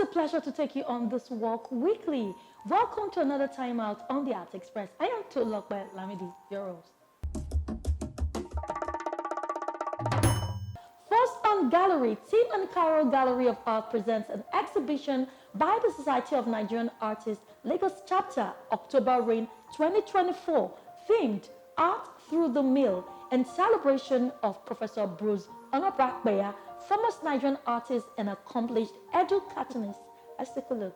a pleasure to take you on this walk weekly. Welcome to another time out on the Art Express. I am Tolokwe Lamidi, your host. First on Gallery, Tim and Carol Gallery of Art presents an exhibition by the Society of Nigerian Artists, Lagos Chapter, October Rain 2024, themed Art Through the Mill in celebration of Professor Bruce Onobrakbeya, famous Nigerian artist and accomplished edu-cartoonist. Let's take a look.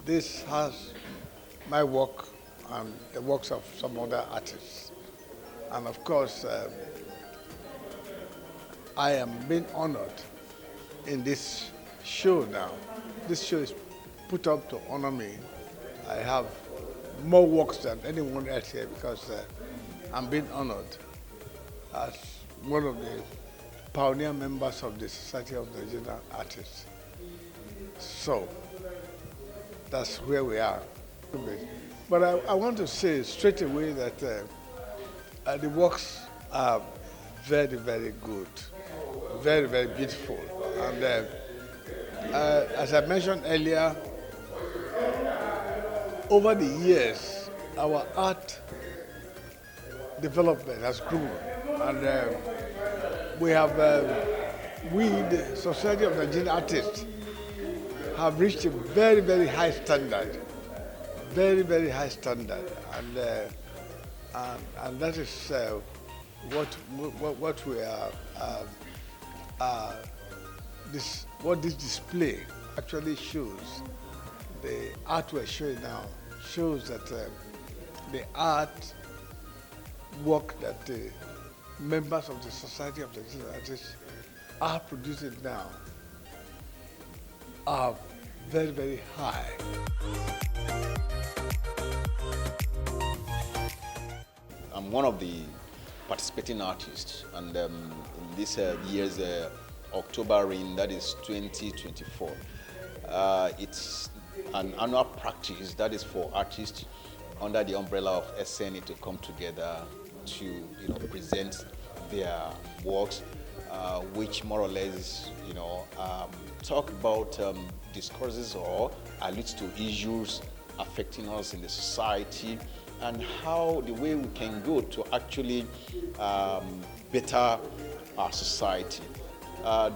This has my work and the works of some other artists. And of course, I am being honored in this show now. This show is put up to honor me. I have more works than anyone else here because I'm being honored as one of the pioneer members of the Society of Nigerian Artists. So, that's where we are. But I want to say straight away that the works are very, very good, very, very beautiful. And as I mentioned earlier, over the years, our art development has grown. And we have, the Society of Nigerian Artists, have reached a very, very high standard, very, very high standard, and that is what we are. What this display actually shows. The art we're showing now shows that the art work that the members of the Society of Nigerian Artists are producing now are very, very high. I'm one of the participating artists, and in this year's October Rain, that is 2024, it's an annual practice that is for artists under the umbrella of SNA to come together to present their works, which more or less talk about discourses or allude to issues affecting us in the society, and how the way we can go to actually better our society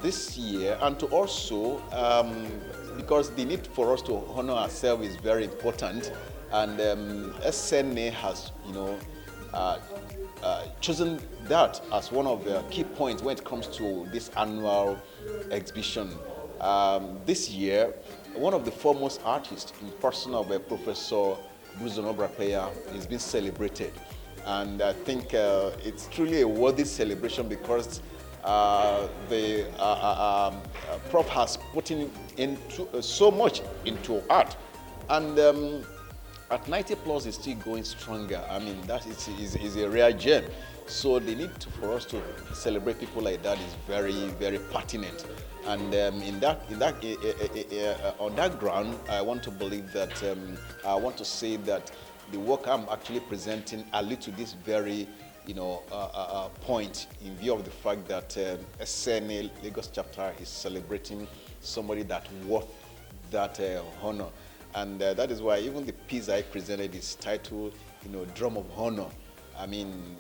this year, and to also because the need for us to honor ourselves is very important, and SNA has chosen that as one of the key points when it comes to this annual exhibition. This year, one of the foremost artists in person of Professor Bruce Onobrakbeya is being celebrated. And I think it's truly a worthy celebration because the Prof has put into so much into art. And at 90 plus, it's still going stronger. I mean, that is a rare gem. So the need for us to celebrate people like that is very, very pertinent. And on that ground, I want to believe that I want to say that the work I'm actually presenting allude to this very, point in view of the fact that SNA Lagos chapter is celebrating somebody that worth that honor. And that is why even the piece I presented is titled, Drum of Honor. I mean,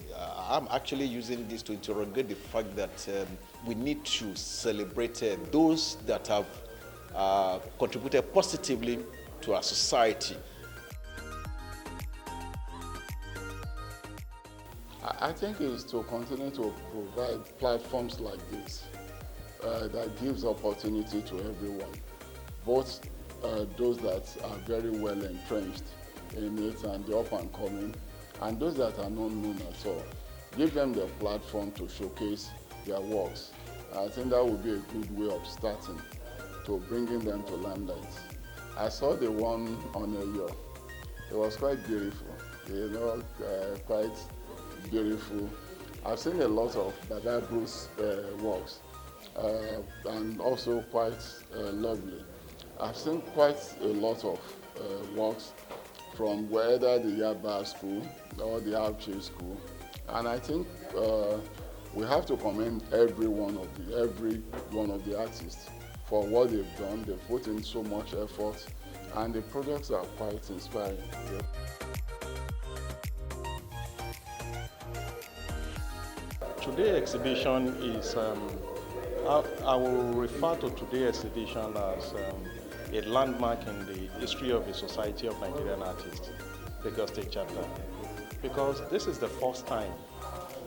I'm actually using this to interrogate the fact that we need to celebrate those that have contributed positively to our society. I think it's to continue to provide platforms like this that gives opportunity to everyone, both those that are very well entrenched in it and the up and coming, and those that are not known at all. Give them the platform to showcase their works. I think that would be a good way of starting to bringing them to limelight. I saw the one on Eyo. It was quite beautiful, quite beautiful. I've seen a lot of Baba Bruce works, and also quite lovely. I've seen quite a lot of works from whether the Yaba School or the Archie School, and I think we have to commend every one of the artists for what they've done. They've put in so much effort, and the products are quite inspiring. Yeah. Today's exhibition is, I will refer to today's exhibition as a landmark in the history of the Society of Nigerian Artists, Lagos State Chapter, because this is the first time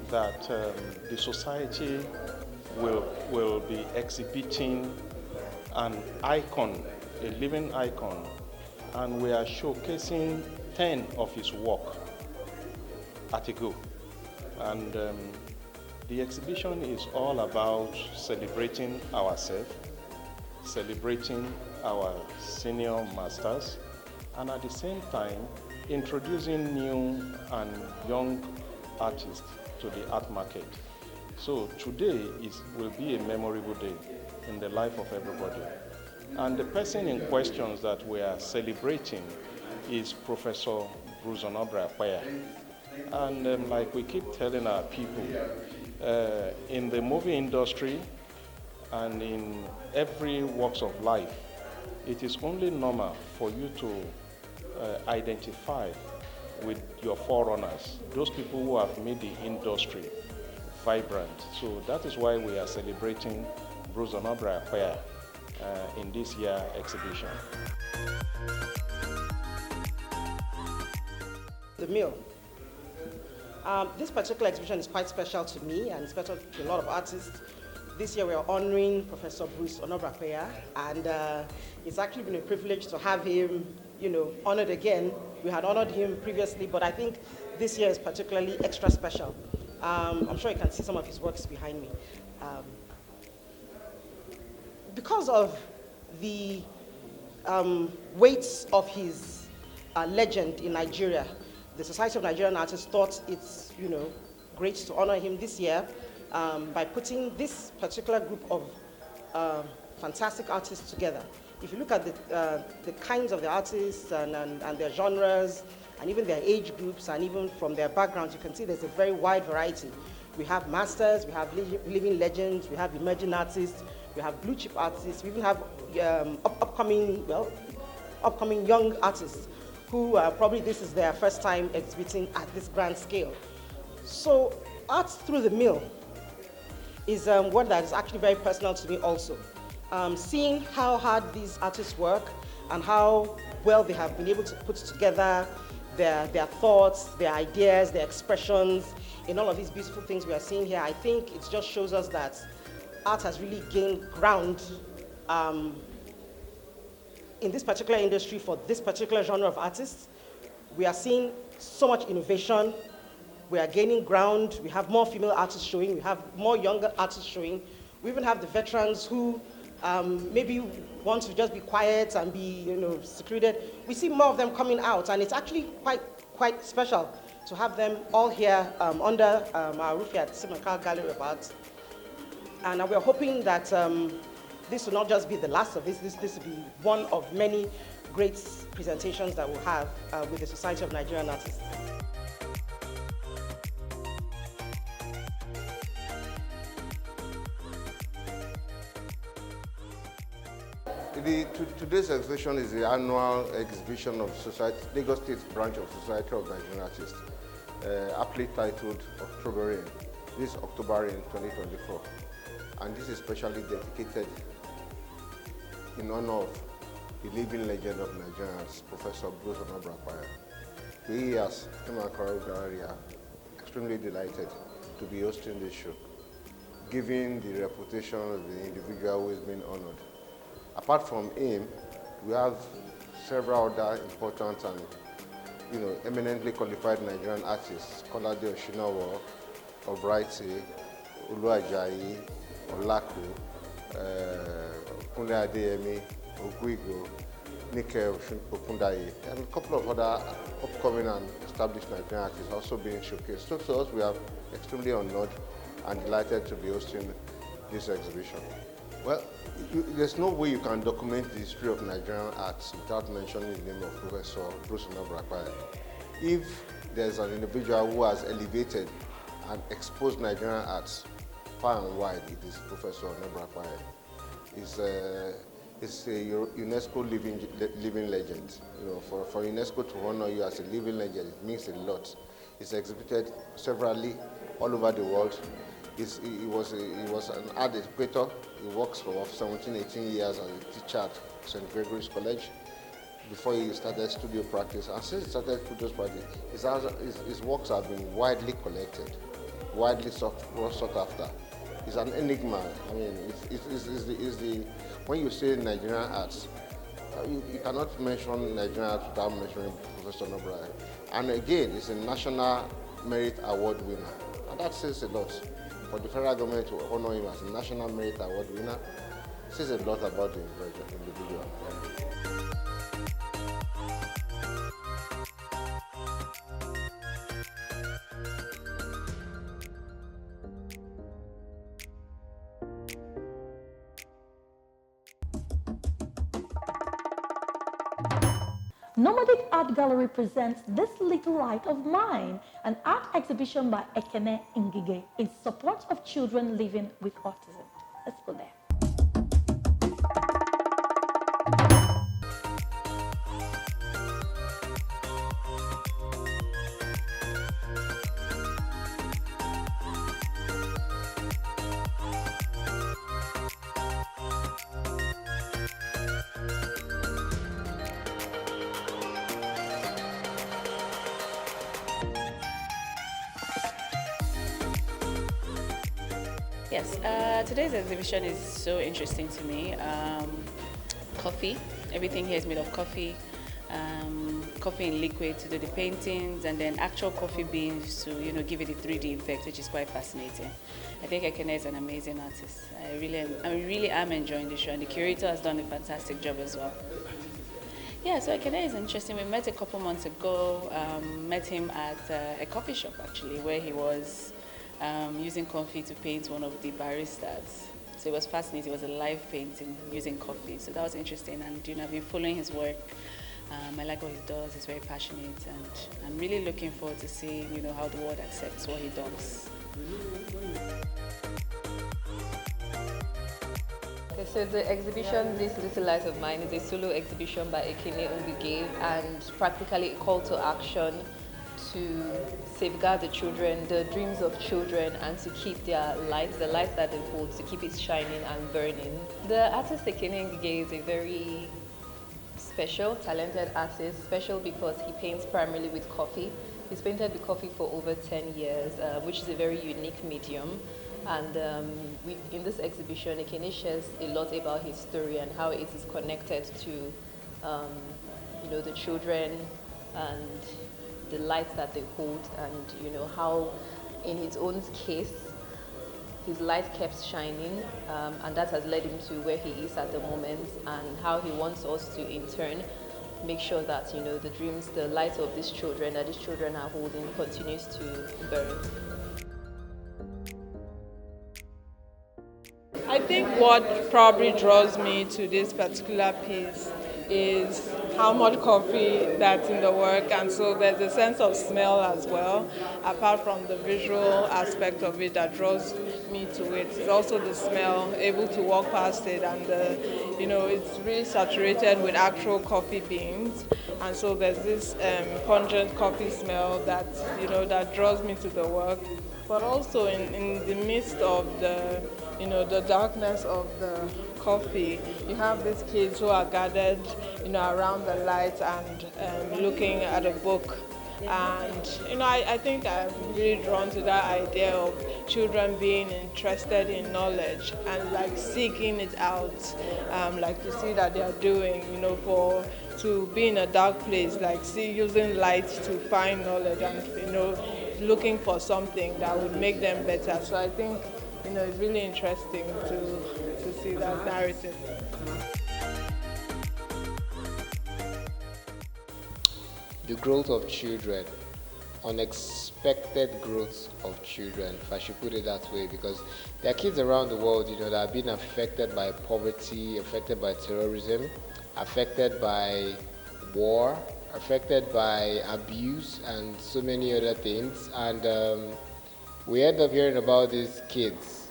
that the Society will be exhibiting an icon, a living icon, and we are showcasing 10 of his work at a go. And the exhibition is all about celebrating ourselves, celebrating our senior masters, and at the same time introducing new and young artists to the art market. So today will be a memorable day in the life of everybody. And the person in question that we are celebrating is Professor Bruce Onobra-Akwaya. And like we keep telling our people, in the movie industry and in every walks of life, it is only normal for you to identify with your forerunners, those people who have made the industry vibrant. So that is why we are celebrating Bruce Onobra-Akwaya in this year's exhibition. The Mill. This particular exhibition is quite special to me and special to a lot of artists. This year we are honoring Professor Bruce Onobra-Akwaya, and it's actually been a privilege to have him, honored again. We had honored him previously, but I think this year is particularly extra special. I'm sure you can see some of his works behind me. Because of the weight of his legend in Nigeria, the Society of Nigerian Artists thought it's, great to honor him this year by putting this particular group of fantastic artists together. If you look at the kinds of the artists and their genres, and even their age groups, and even from their backgrounds, you can see there's a very wide variety. We have masters, we have living legends, we have emerging artists, we have blue chip artists, we even have upcoming young artists who probably this is their first time exhibiting at this grand scale. So Art Through the Mill is one that is actually very personal to me also. Seeing how hard these artists work and how well they have been able to put together their thoughts, their ideas, their expressions in all of these beautiful things we are seeing here, I think it just shows us that art has really gained ground in this particular industry for this particular genre of artists. We are seeing so much innovation. We are gaining ground. We have more female artists showing. We have more younger artists showing. We even have the veterans who maybe want to just be quiet and be, secluded. We see more of them coming out, and it's actually quite special to have them all here under our roof here at Simon Gallery of Art. And we're hoping that this will not just be the last of this. This will be one of many great presentations that we'll have with the Society of Nigerian Artists. Today's exhibition is the annual exhibition of Lagos State branch of Society of Nigerian Artists, aptly titled October Rain. This is October Rain 2024, and this is specially dedicated in honor of the living legend of Nigerians, Professor Bruce Onobra-Akwaya. We as Unveiling Gallery are extremely delighted to be hosting this show, given the reputation of the individual who is being honored. Apart from him, we have several other important and eminently qualified Nigerian artists, Kolade Oshinawo, Obrighty, Ulu Ajayi, Olaku, Kunle Adeyemi, Oguigo, Nike Okundaye, and a couple of other upcoming and established Nigerian artists also being showcased. So to us, we are extremely honored and delighted to be hosting this exhibition. Well, there's no way you can document the history of Nigerian arts without mentioning the name of Professor Bruce Onobrakwaye. If there's an individual who has elevated and exposed Nigerian arts far and wide, it is Professor Onobrakwaye. He's a UNESCO living legend. For UNESCO to honor you as a living legend, it means a lot. He's exhibited severally all over the world. He was an art educator. He works for 17, 18 years as a teacher at St. Gregory's College before he started studio practice. And since he started studio practice, his works have been widely collected, widely sought after. It's an enigma. I mean, when you say Nigerian arts, you cannot mention Nigerian arts without mentioning Professor Onobrakwaye. And again, he's a National Merit Award winner. And that says a lot. For the federal government to honor him as a National Merit Award winner says a lot about the individual. Nomadic Art Gallery presents This Little Light of Mine, an art exhibition by Ekene Ngige in support of children living with autism. Let's go there. Yes, today's exhibition is so interesting to me. Coffee, everything here is made of coffee. Coffee in liquid to do the paintings, and then actual coffee beans to give it a 3D effect, which is quite fascinating. I think Ekene is an amazing artist. I really am enjoying the show, and the curator has done a fantastic job as well. Yeah, so Ekene is interesting. We met a couple months ago. Met him at a coffee shop actually, where he was using coffee to paint one of the baristas. So it was fascinating. It was a live painting using coffee. So that was interesting. And I've been following his work. I like what he does. He's very passionate, and I'm really looking forward to see how the world accepts what he does. Okay, so the exhibition, This Little Light of Mine, is a solo exhibition by Ekene Ngige, and practically a call to action to safeguard the children, the dreams of children, and to keep their lights, the lights that they hold, to keep it shining and burning. The artist Ekene Ngige is a very special, talented artist, special because he paints primarily with coffee. He's painted with coffee for over 10 years, which is a very unique medium. And in this exhibition, Ekene shares a lot about his story and how it is connected to, the children and the lights that they hold, and how, in his own case, his light kept shining, and that has led him to where he is at the moment, and how he wants us to, in turn, make sure that the dreams, the light of these children that these children are holding continues to burn. I think what probably draws me to this particular piece is how much coffee that's in the work, and so there's a sense of smell as well, apart from the visual aspect of it that draws me to it. It's also the smell, able to walk past it, and it's really saturated with actual coffee beans, and so there's this pungent coffee smell that that draws me to the work. But also in the midst of the darkness of the coffee, you have these kids who are gathered around the light and looking at a book. And I think I'm really drawn to that idea of children being interested in knowledge and like seeking it out, like to see that they are doing, to be in a dark place, like using light to find knowledge and looking for something that would make them better. So I think it's really interesting to see that narrative. The growth of children, unexpected growth of children, if I should put it that way, because there are kids around the world, that are being affected by poverty, affected by terrorism, affected by war, affected by abuse, and so many other things. And we end up hearing about these kids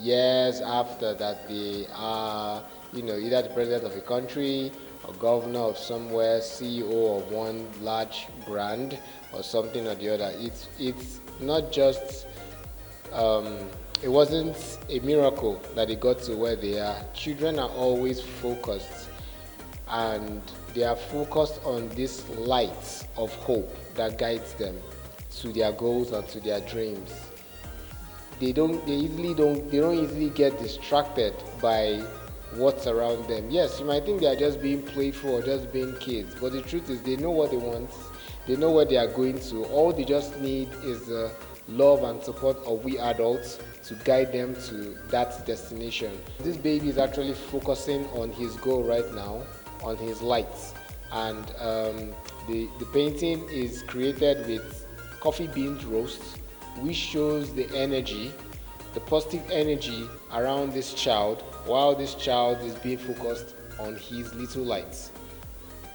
years after that they are, either the president of a country, or governor of somewhere, CEO of one large brand, or something or the other. It's not just, it wasn't a miracle that they got to where they are. Children are always focused, and they are focused on this light of hope that guides them to their goals and to their dreams. They don't easily get distracted by what's around them. Yes, you might think they are just being playful or just being kids, but the truth is they know what they want, they know where they are going to. All they just need is the love and support of we adults to guide them to that destination. This baby is actually focusing on his goal right now, on his lights, and the painting is created with coffee beans roast, which shows the energy, the positive energy around this child, while this child is being focused on his little lights.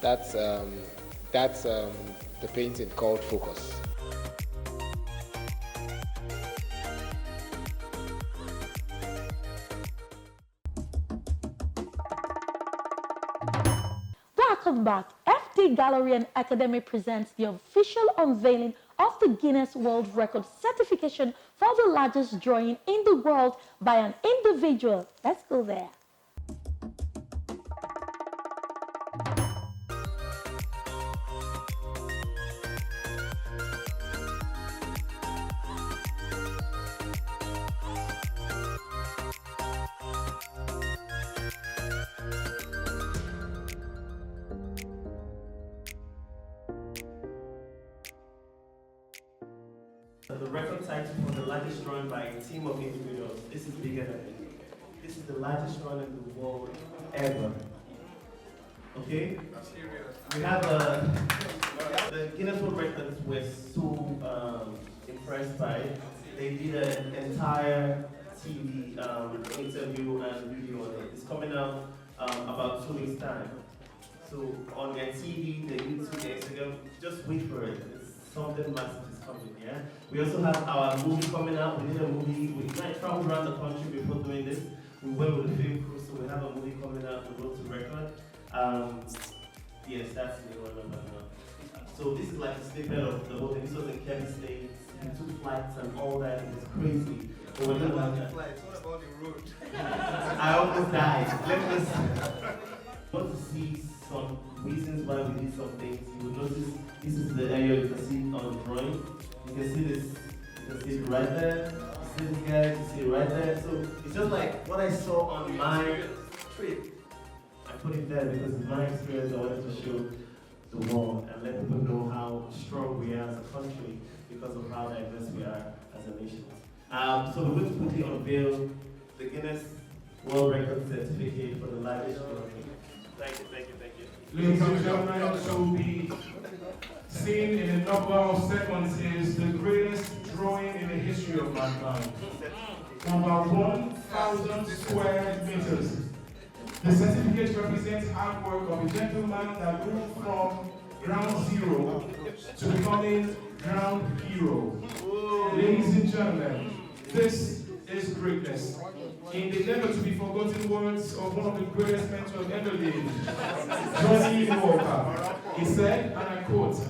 That's the painting called Focus. Welcome back. FD Gallery and Academy presents the official unveiling of the Guinness World Record certification for the largest drawing in the world by an individual. Let's go there. The record title for the largest drawing by a team of individuals. This is bigger than it. This is the largest drawing in the world ever. Okay? We have the Guinness World Records were so impressed by it. They did an entire TV interview and video on it. It's coming out about 2 weeks' time. So on their TV, the YouTube, the Instagram, just wait for it. It's something massive. Yeah. We also have our movie coming out. We did a movie. We traveled around the country before doing this. We went with the film crew, so we have a movie coming out, The Road to Record. Yes, that's the one of that. So this is like a snippet of the whole thing. This was in Kebbi State. We took flights and all that. It was crazy. But what about the flights? What about the road? I almost died. Let us want to see some reasons why we did some things. You will notice this is the area you can see on the drawing. You can see this, you can see it right there. You see this guy, you see it right there. So it's just like what I saw on my trip. I put it there because it's my experience. I wanted to show the world and let people know how strong we are as a country because of how diverse we are as a nation. So we're going to quickly unveil the Guinness World Record certificate for the largest drawing. Thank you, thank you, thank you. Ladies and gentlemen, so be seen in a number of seconds is the greatest drawing in the history of mankind. Over 1,000 square meters. The certificate represents artwork of a gentleman that grew from ground zero to becoming ground hero. Ladies and gentlemen, this is greatness. In the never to be forgotten words of one of the greatest men to have ever lived, Johnny Walker. He said, and I quote,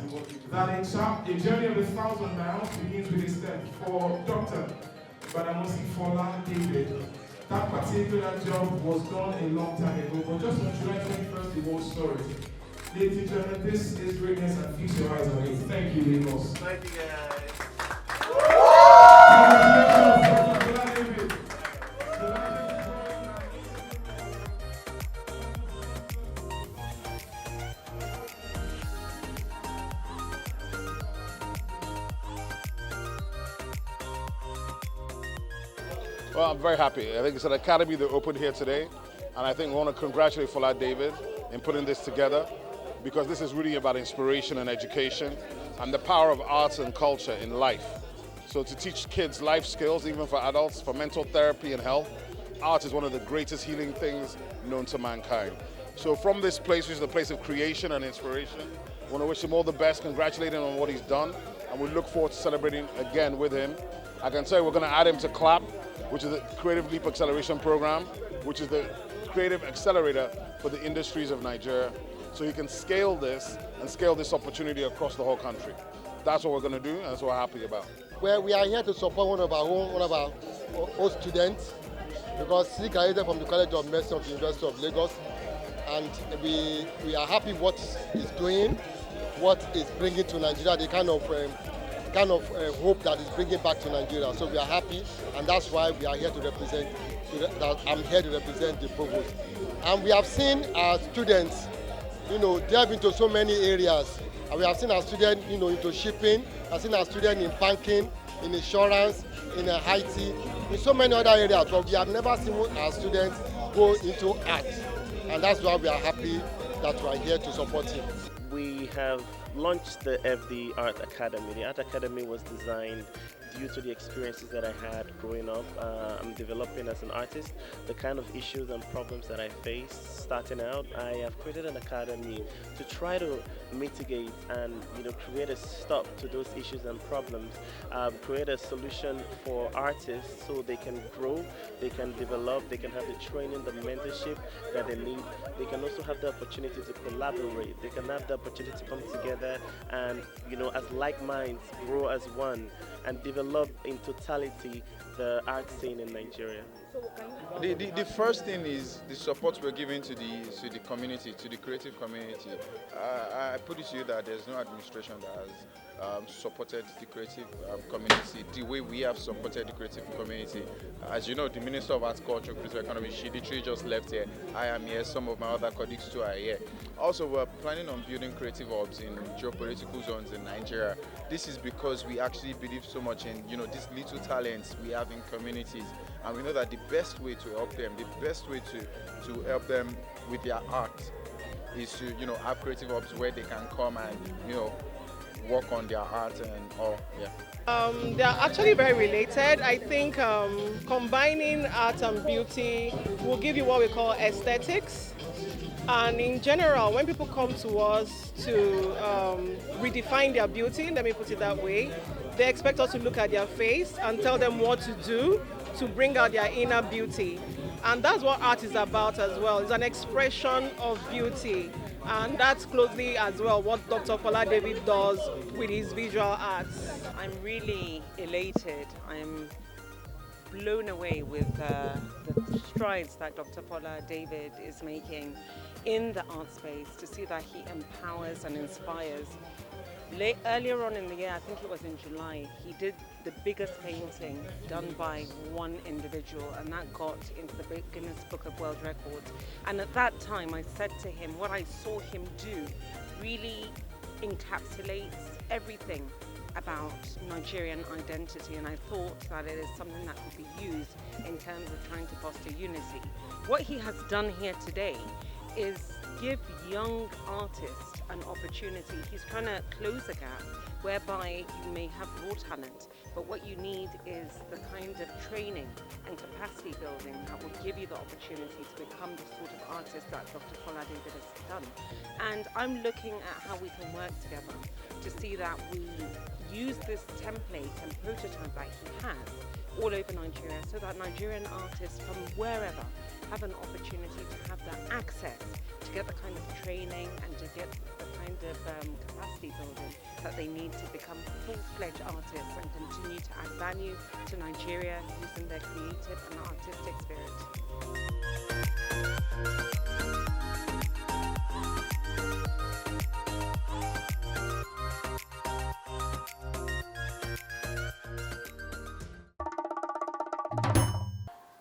that a journey of 1,000 miles begins with a step. For Dr. Badamosi Fola David, that particular job was done a long time ago, but just on July 21st, the whole story. Ladies and gentlemen, this is greatness and feast your eyes on it. Thank you, Lagos. Thank you, guys. Well, I'm very happy. I think it's an academy that opened here today, and I think we want to congratulate Fola David in putting this together, because this is really about inspiration and education and the power of arts and culture in life. So to teach kids life skills, even for adults, for mental therapy and health, art is one of the greatest healing things known to mankind. So from this place, which is a place of creation and inspiration, I want to wish him all the best, congratulate him on what he's done, and we look forward to celebrating again with him. I can tell you we're going to add him to CLAP, which is the Creative Leap Acceleration Program, which is the creative accelerator for the industries of Nigeria. So you can scale this and scale this opportunity across the whole country. That's what we're going to do, and that's what we're happy about. Well, we are here to support one of our own students, because he graduated from the College of Medicine of the University of Lagos, and we are happy what he's doing, what he's bringing to Nigeria, the kind of hope that he's bringing back to Nigeria. So we are happy, and that's why we are here to represent. I'm here to represent the provost, and we have seen our students, delve into so many areas. And we have seen our students, into shipping. I've seen our students in banking, in insurance, in IT, in so many other areas. But we have never seen our students go into art, and that's why we are happy that we are here to support him. We have launched the FD Art Academy. The Art Academy was designed due to the experiences that I had growing up. I'm developing as an artist. The kind of issues and problems that I faced starting out, I have created an academy to try to mitigate and create a stop to those issues and problems, create a solution for artists so they can grow, they can develop, they can have the training, the mentorship that they need. They can also have the opportunity to collaborate. They can have the opportunity to come together and, as like minds, grow as one and develop in totality the art scene in Nigeria. The first thing is the support we're giving to the community, to the creative community. I put it to you that there's no administration that has supported the creative community the way we have supported the creative community. As you know, the Minister of Arts, Culture, and Creative Economy, she literally just left here. I am here, some of my other colleagues too are here. Also, we're planning on building creative hubs in geopolitical zones in Nigeria. This is because we actually believe so much in these little talents we have in communities, and we know that the best way to help them, the best way to help them with their art is to have creative hubs where they can come and work on their art and all. They are actually very related. I think combining art and beauty will give you what we call aesthetics. And in general, when people come to us to redefine their beauty, let me put it that way, they expect us to look at their face and tell them what to do to bring out their inner beauty. And that's what art is about as well. It's an expression of beauty. And that's closely as well what Dr. Fola David does with his visual arts. I'm really elated. I'm blown away with the strides that Dr. Fola David is making in the art space, to see that he empowers and inspires. Earlier on in the year, I think it was in July, he did the biggest painting done by one individual, and that got into the Guinness Book of World Records. And at that time, I said to him, what I saw him do really encapsulates everything about Nigerian identity, and I thought that it is something that could be used in terms of trying to foster unity. What he has done here today is give young artists an opportunity. He's trying to close a gap whereby you may have raw talent, but what you need is the kind of training and capacity building that will give you the opportunity to become the sort of artist that Dr. Fola David has done. And I'm looking at how we can work together to see that we use this template and prototype that he has all over Nigeria, so that Nigerian artists from wherever have an opportunity to have the access to get the kind of training and to get the kind of capacity building that they need to become full-fledged artists and continue to add value to Nigeria using their creative and artistic spirit.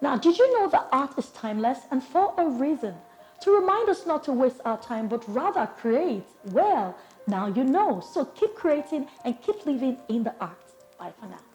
Now, did you know that art is timeless and for a reason? To remind us not to waste our time, but rather create. Well, now you know. So keep creating and keep living in the art. Bye for now.